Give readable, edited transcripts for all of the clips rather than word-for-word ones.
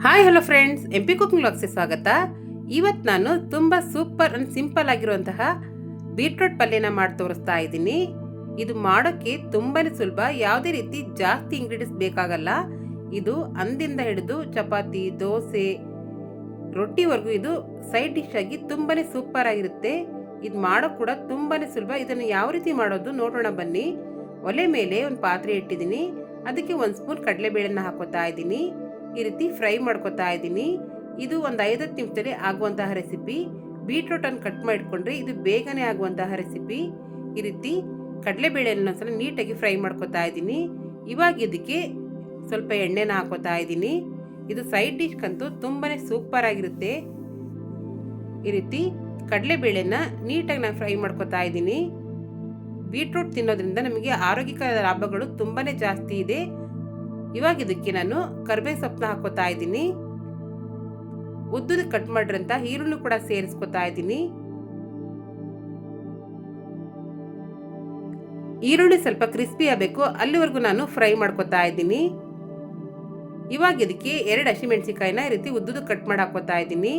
Hi hello friends, MP cooking ವ್ಲಾಗ್ಸ್ಗೆ ಸ್ವಾಗತ. ಇವತ್ತು ನಾನು ತುಂಬ ಸೂಪರ್ ಅಂಡ್ ಸಿಂಪಲ್ ಆಗಿರುವಂತಹ ಬೀಟ್ರೂಟ್ ಪಲ್ಯನ ಮಾಡಿ ತೋರಿಸ್ತಾ ಇದ್ದೀನಿ. ಇದು ಮಾಡೋಕ್ಕೆ ತುಂಬಾನೇ ಸುಲಭ. ಯಾವುದೇ ರೀತಿ ಜಾಸ್ತಿ ಇಂಗ್ರೀಡಿಯೆಂಟ್ಸ್ ಬೇಕಾಗಲ್ಲ. ಇದು ಅಂದಿಂದ ಹಿಡಿದು ಚಪಾತಿ, ದೋಸೆ, ರೊಟ್ಟಿವರೆಗೂ ಇದು ಸೈಡ್ ಡಿಶ್ ಆಗಿ ತುಂಬಾನೇ ಸೂಪರ್ ಆಗಿರುತ್ತೆ. ಇದು ಮಾಡೋಕೆ ಕೂಡ ತುಂಬಾನೇ ಸುಲಭ. ಇದನ್ನು ಯಾವ ರೀತಿ ಮಾಡೋದು ನೋಡೋಣ ಬನ್ನಿ. ಒಲೆ ಮೇಲೆ ಒಂದು ಪಾತ್ರೆ ಇಟ್ಟಿದ್ದೀನಿ. ಅದಕ್ಕೆ 1 ಸ್ಪೂನ್ ಕಡಲೆಬೇಳೆನ ಹಾಕೋತಾ ಇದ್ದೀನಿ. ಈ ರೀತಿ ಫ್ರೈ ಮಾಡ್ಕೊತಾ ಇದ್ದೀನಿ. ಇದು ಒಂದು 5-10 ನಿಮಿಷದಲ್ಲಿ ಆಗುವಂತಹ ರೆಸಿಪಿ. ಬೀಟ್ರೂಟನ್ನು ಕಟ್ ಮಾಡಿಕೊಂಡ್ರೆ ಇದು ಬೇಗನೆ ಆಗುವಂತಹ ರೆಸಿಪಿ. ಈ ರೀತಿ ಕಡಲೆಬೇಳೆಯನ್ನು ಒಂದ್ಸಲ ನೀಟಾಗಿ ಫ್ರೈ ಮಾಡ್ಕೊತಾ ಇದ್ದೀನಿ. ಇವಾಗ ಇದಕ್ಕೆ ಸ್ವಲ್ಪ ಎಣ್ಣೆನ ಹಾಕೋತಾ ಇದ್ದೀನಿ. ಇದು ಸೈಡ್ ಡಿಶ್ಗಂತೂ ತುಂಬಾನೇ ಸೂಪರ್ ಆಗಿರುತ್ತೆ. ಈ ರೀತಿ ಕಡಲೆಬೇಳೆನ ನೀಟಾಗಿ ನಾನು ಫ್ರೈ ಮಾಡ್ಕೊತಾ ಇದ್ದೀನಿ. ಬೀಟ್ರೂಟ್ ತಿನ್ನೋದ್ರಿಂದ ನಮಗೆ ಆರೋಗ್ಯಕರ ಲಾಭಗಳು ತುಂಬಾನೇ ಜಾಸ್ತಿ ಇದೆ. ಇವಾಗ ಇದಕ್ಕೆ ನಾನು ಕರಿಬೇವು ಸೊಪ್ಪನ್ನ ಹಾಕೋತಾ ಇದ್ದೀನಿ. ಉದ್ದುದ ಕಟ್ ಮಾಡಿರಂತ ಈರುಳ್ಳಿ ಕೂಡ ಸೇರಿಸ್ಕೊತಾ ಇದ್ದೀನಿ. ಈರುಳ್ಳಿ ಸ್ವಲ್ಪ ಕ್ರಿಸ್ಪಿ ಆಗಬೇಕು, ಅಲ್ಲಿವರೆಗೂ ನಾನು ಫ್ರೈ ಮಾಡ್ಕೊತಾ ಇದ್ದೀನಿ. ಇವಾಗ ಇದಕ್ಕೆ 2 ಹಸಿಮೆಣಸಿಕಾಯಿನ ಈ ರೀತಿ ಉದ್ದುದ ಕಟ್ ಮಾಡಿ ಹಾಕೋತಾ ಇದ್ದೀನಿ.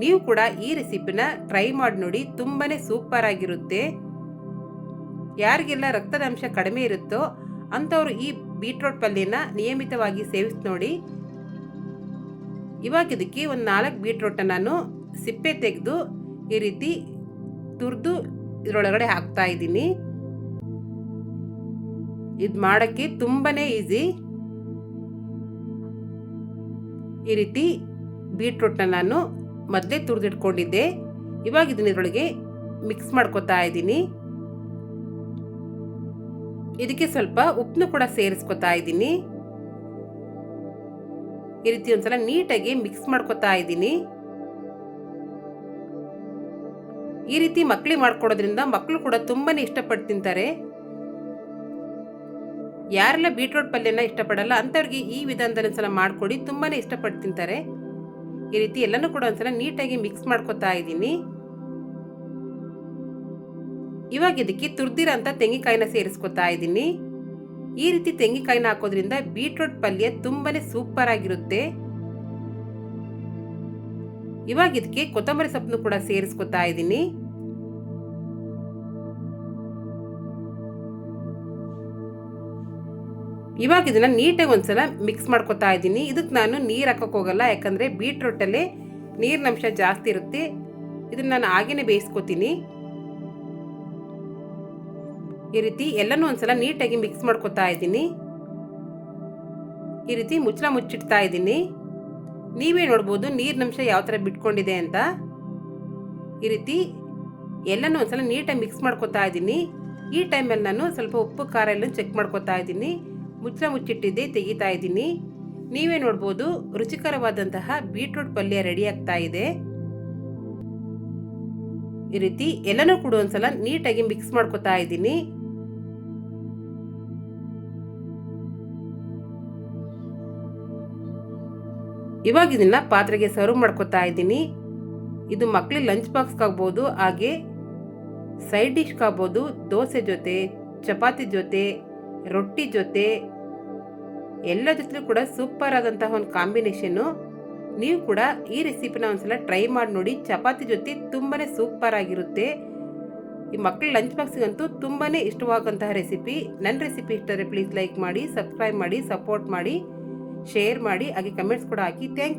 ನೀವು ಕೂಡ ಈ ರೆಸಿಪಿನ ಟ್ರೈ ಮಾಡಿ ನೋಡಿ, ತುಂಬಾನೇ ಸೂಪರ್ ಆಗಿರುತ್ತೆ. ಯಾರಿಗೆಲ್ಲ ರಕ್ತದ ಅಂಶ ಕಡಿಮೆ ಇರುತ್ತೋ ಅಂಥವ್ರು ಈ ಬೀಟ್ರೂಟ್ ಪಲ್ಯನ ನಿಯಮಿತವಾಗಿ ಸೇವಿಸಿ ನೋಡಿ. ಇವಾಗ ಇದಕ್ಕೆ ಒಂದು 4 ಬೀಟ್ರೂಟ್ ನಾನು ಸಿಪ್ಪೆ ತೆಗೆದು ಈ ರೀತಿ ತುರಿದು ಇದರೊಳಗಡೆ ಹಾಕ್ತಾ ಇದ್ದೀನಿ. ಇದು ಮಾಡೋಕ್ಕೆ ತುಂಬಾನೇ ಈಸಿ. ಈ ರೀತಿ ಬೀಟ್ರೂಟ್ನ ನಾನು ಮೊದಲೇ ತುರಿದಿಟ್ಕೊಂಡಿದ್ದೆ. ಇವಾಗ ಇದನ್ನ ಇದರೊಳಗೆ ಮಿಕ್ಸ್ ಮಾಡ್ಕೊತಾ ಇದ್ದೀನಿ. ಇದಕ್ಕೆ ಸ್ವಲ್ಪ ಉಪ್ಪನ್ನು ಕೂಡ ಸೇರಿಸ್ಕೊತಾ ಇದ್ದೀನಿ. ಈ ರೀತಿ ಒಂದ್ಸಲ ನೀಟಾಗಿ ಮಿಕ್ಸ್ ಮಾಡ್ಕೊತಾ ಇದ್ದೀನಿ. ಈ ರೀತಿ ಮಕ್ಕಳಿಗೆ ಮಾಡ್ಕೊಡೋದ್ರಿಂದ ಮಕ್ಕಳು ಕೂಡ ತುಂಬಾನೇ ಇಷ್ಟಪಟ್ಟು ತಿಂತಾರೆ. ಯಾರೆಲ್ಲ ಬೀಟ್ರೂಟ್ ಪಲ್ಯನ ಇಷ್ಟಪಡಲ್ಲ ಅಂಥವ್ರಿಗೆ ಈ ವಿಧಾನದಲ್ಲಿ ಒಂದ್ಸಲ ಮಾಡ್ಕೊಡಿ, ತುಂಬಾನೇ ಇಷ್ಟಪಟ್ಟು ತಿಂತಾರೆ. ಈ ರೀತಿ ಎಲ್ಲನೂ ಕೂಡ ಒಂದ್ಸಲ ನೀಟಾಗಿ ಮಿಕ್ಸ್ ಮಾಡ್ಕೊತಾ ಇದ್ದೀನಿ. ಇವಾಗ ಇದಕ್ಕೆ ತುರ್ದಿರೋ ಅಂತ ತೆಂಗಿನಕಾಯಿನ ಸೇರಿಸ್ಕೊತಾ ಇದ್ದೀನಿ. ಈ ರೀತಿ ತೆಂಗಿನಕಾಯಿನ ಹಾಕೋದ್ರಿಂದ ಬೀಟ್ರೂಟ್ ಪಲ್ಯ ತುಂಬಾನೇ ಸೂಪರ್ ಆಗಿರುತ್ತೆ. ಇವಾಗ ಇದಕ್ಕೆ ಕೊತ್ತಂಬರಿ ಸೊಪ್ಪನ್ನು ಕೂಡ ಸೇರಿಸ್ಕೊತಾ ಇದ್ದೀನಿ. ಇವಾಗ ಇದನ್ನ ನೀಟಾಗಿ ಒಂದ್ಸಲ ಮಿಕ್ಸ್ ಮಾಡ್ಕೊತಾ ಇದ್ದೀನಿ. ಇದಕ್ಕೆ ನಾನು ನೀರು ಹಾಕೋಕೆ ಹೋಗಲ್ಲ, ಯಾಕಂದ್ರೆ ಬೀಟ್ರೂಟ್ ಅಲ್ಲೇ ನೀರಿನ ಅಂಶ ಜಾಸ್ತಿ ಇರುತ್ತೆ. ಇದನ್ನ ನಾನು ಹಾಗೇನೆ ಬೇಯಿಸ್ಕೊತೀನಿ. ಈ ರೀತಿ ಎಲ್ಲನೂ ಒಂದ್ಸಲ ನೀಟಾಗಿ ಮಿಕ್ಸ್ ಮಾಡ್ಕೊತಾ ಇದ್ದೀನಿ. ಈ ರೀತಿ ಮುಚ್ಚಳ ಮುಚ್ಚಿಡ್ತಾ ಇದ್ದೀನಿ. ನೀವೇ ನೋಡ್ಬೋದು ನೀರಿನಂಶ ಯಾವ ಥರ ಬಿಟ್ಕೊಂಡಿದೆ ಅಂತ. ಈ ರೀತಿ ಎಲ್ಲನೂ ಒಂದ್ಸಲ ನೀಟಾಗಿ ಮಿಕ್ಸ್ ಮಾಡ್ಕೊತಾ ಇದ್ದೀನಿ. ಈ ಟೈಮಲ್ಲಿ ನಾನು ಸ್ವಲ್ಪ ಉಪ್ಪು ಖಾರ ಎಲ್ಲ ಚೆಕ್ ಮಾಡ್ಕೊತಾ ಇದ್ದೀನಿ. ಮುಚ್ಚಳ ಮುಚ್ಚಿಟ್ಟಿದ್ದೆ ತೆಗಿತಾ ಇದ್ದೀನಿ. ನೀವೇ ನೋಡ್ಬೋದು ರುಚಿಕರವಾದಂತಹ ಬೀಟ್ರೂಟ್ ಪಲ್ಯ ರೆಡಿ ಆಗ್ತಾ ಇದೆ. ಈ ರೀತಿ ಎಲ್ಲನೂ ಕೂಡ ಒಂದ್ಸಲ ನೀಟಾಗಿ ಮಿಕ್ಸ್ ಮಾಡ್ಕೊತಾ ಇದ್ದೀನಿ. ಇವಾಗ ಇದನ್ನ ಪಾತ್ರೆಗೆ ಸರ್ವ್ ಮಾಡ್ಕೊತಾ ಇದ್ದೀನಿ. ಇದು ಮಕ್ಕಳಿಗೆ ಲಂಚ್ ಬಾಕ್ಸ್ಗೆ ಆಗ್ಬೋದು, ಹಾಗೆ ಸೈಡ್ ಡಿಶ್ಗೆ ಆಗ್ಬೋದು, ದೋಸೆ ಜೊತೆ, ಚಪಾತಿ ಜೊತೆ, ರೊಟ್ಟಿ ಜೊತೆ, ಎಲ್ಲ ಜೊತೆ ಕೂಡ ಸೂಪರ್ ಆದಂತಹ ಒಂದು ಕಾಂಬಿನೇಷನ್ನು. ನೀವು ಕೂಡ ಈ ರೆಸಿಪಿನ ಒಂದ್ಸಲ ಟ್ರೈ ಮಾಡಿ ನೋಡಿ. ಚಪಾತಿ ಜೊತೆ ತುಂಬಾನೇ ಸೂಪರ್ ಆಗಿರುತ್ತೆ. ಈ ಮಕ್ಕಳ ಲಂಚ್ ಬಾಕ್ಸ್ಗಂತೂ ತುಂಬಾನೇ ಇಷ್ಟವಾಗುವಂತಹ ರೆಸಿಪಿ. ನನ್ನ ರೆಸಿಪಿ ಇಷ್ಟರೆ ಪ್ಲೀಸ್ ಲೈಕ್ ಮಾಡಿ, ಸಬ್ಸ್ಕ್ರೈಬ್ ಮಾಡಿ, ಸಪೋರ್ಟ್ ಮಾಡಿ, ಶೇರ್ ಮಾಡಿ, ಹಾಗೆ ಕಮೆಂಟ್ಸ್ ಕೂಡ ಹಾಕಿ. Thank you.